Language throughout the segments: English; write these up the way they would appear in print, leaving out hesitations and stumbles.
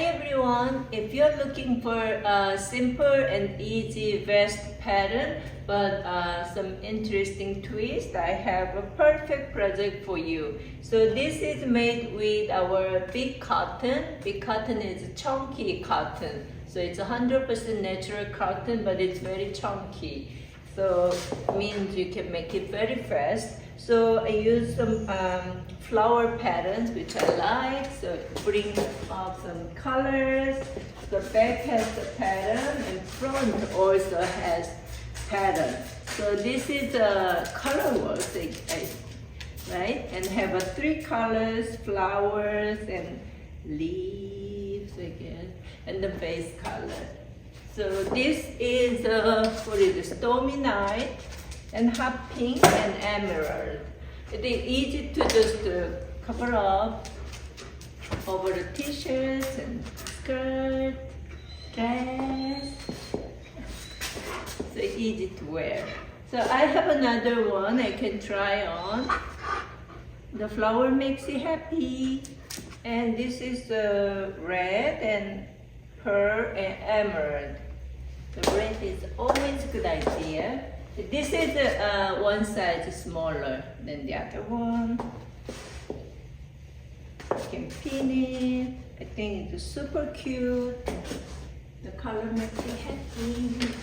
everyone, if you're looking for a simple and easy vest pattern but some interesting twist, I have a perfect project for you. So this is made with our big cotton. Big cotton is chunky cotton. So it's 100% natural cotton, but it's very chunky. So it means you can make it very fast. So I use some flower patterns which I like. So bring up some colors. The back has the pattern and front also has pattern. So this is a colorwork, right? And have 3 colors, flowers and leaves, I guess, and the base color. So this is what is it? Stormy Night and hot pink and emerald. It is easy to just cover up over the t-shirts and skirt, dress. So easy to wear. So I have another one I can try on. The flower makes you happy. And this is red and pearl and emerald. The red is always a good idea. This is one size smaller than the other one. You can pin it. I think it's super cute. The color makes me happy.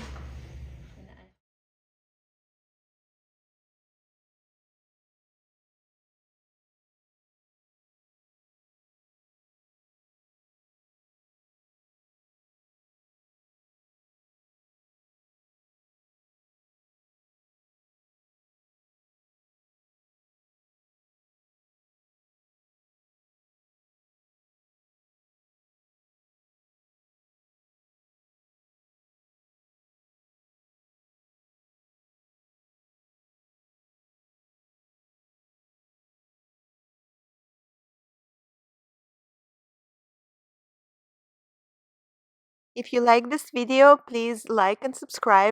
If you like this video, please like and subscribe.